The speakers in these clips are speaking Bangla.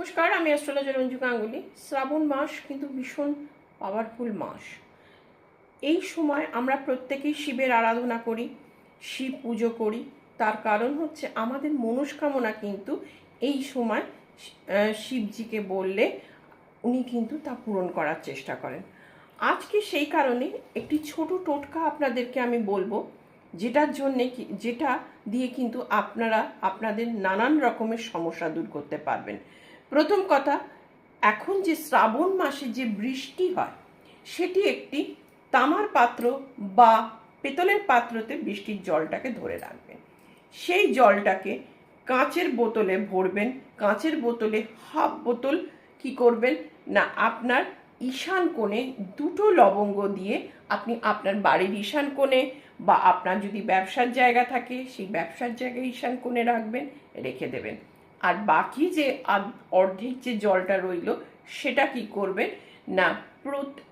নমস্কার, আমি অ্যাস্ট্রোলজার রঞ্জু গাঙ্গুলি। শ্রাবণ মাস কিন্তু ভীষণ পাওয়ারফুল মাস। এই সময় আমরা প্রত্যেকেই শিবের আরাধনা করি, শিব পুজো করি। তার কারণ হচ্ছে আমাদের মনস্কামনা কিন্তু এই সময় শিবজিকে বললে উনি কিন্তু তা পূরণ করার চেষ্টা করেন। আজকে সেই কারণে একটি ছোট টোটকা আপনাদেরকে আমি বলবো, যেটা দিয়ে কিন্তু আপনারা আপনাদের নানান রকমের সমস্যা দূর করতে পারবেন। প্রথম কথা, এখন যে শ্রাবণ মাসে যে বৃষ্টি হয় সেটি একটি তামার পাত্র বা পেতলের পাত্রতে বৃষ্টির জলটাকে ধরে রাখবেন। সেই জলটাকে কাঁচের বোতলে ভরবেন। কাঁচের বোতলে হাফ বোতল কি করবেন না, আপনার ঈশান কোণে দুটো লবঙ্গ দিয়ে আপনি আপনার বাড়ির ঈশান কোণে বা আপনার যদি ব্যবসার জায়গা থাকে সেই ব্যবসার জায়গায় ঈশান কোণে রাখবেন, রেখে দেবেন। আর বাকি যে অর্ধেক যে জলটা রইল সেটা কি করবেন না,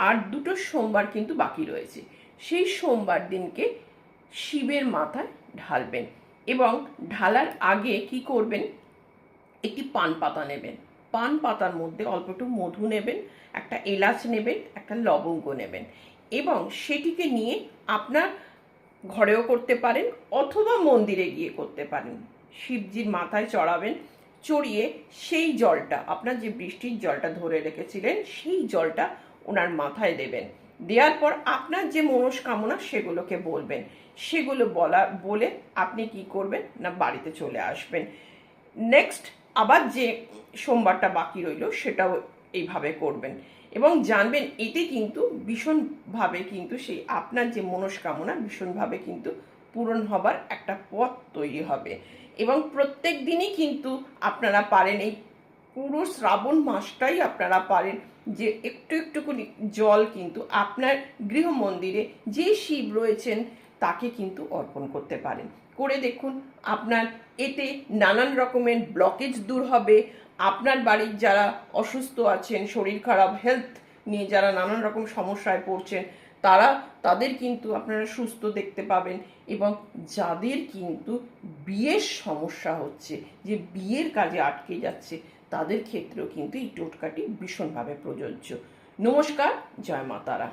আর দুটো সোমবার কিন্তু বাকি রয়েছে, সেই সোমবার দিনকে শিবের মাথায় ঢালবেন। এবং ঢালার আগে কি করবেন, একটি পান পাতা নেবেন। পান পাতার মধ্যে অল্প একটু মধু নেবেন, একটা এলাচ নেবেন, একটা লবঙ্গ নেবেন এবং সেটিকে নিয়ে আপনার ঘরেও করতে পারেন অথবা মন্দিরে গিয়ে করতে পারেন। শিবজির মাথায় চড়াবেন, চড়িয়ে সেই জলটা, আপনার যে বৃষ্টির জলটা ধরে রেখেছিলেন সেই জলটা ওনার মাথায় দেবেন। দেওয়ার পর আপনার যে মনস্কামনা সেগুলোকে বলবেন। সেগুলো বলে আপনি কি করবেন না, বাড়িতে চলে আসবেন। নেক্সট আবার যে সোমবারটা বাকি রইল সেটাও এইভাবে করবেন এবং জানবেন এতে কিন্তু ভীষণভাবে কিন্তু সেই আপনার যে মনস্কামনা ভীষণভাবে কিন্তু পূরণ হবার একটা পথ তৈরি হবে। এবং প্রত্যেক দিনই কিন্তু আপনারা পারেন, এই পুরো শ্রাবণ মাসটাই আপনারা পারেন যে একটু একটু করে জল কিন্তু আপনার গৃহ মন্দিরে যে শিব রয়েছেন তাকে কিন্তু অর্পণ করতে পারেন। করে দেখুন, আপনার এতে নানান রকমের ব্লকেজ দূর হবে। আপনার বাড়ির যারা অসুস্থ আছেন, শরীর খারাপ, হেলথ নিয়ে যারা নানান রকম সমস্যায় পড়ছেন তাদের কিন্তু আপনারা সুস্থ দেখতে পাবেন। এবং যাদের কিন্তু বিয়ের সমস্যা হচ্ছে, যে বিয়ের কাজে আটকে যাচ্ছে, তাদের ক্ষেত্রেও কিন্তু এই টোটকাটি ভীষণভাবে প্রযোজ্য। নমস্কার, জয় মা তারা।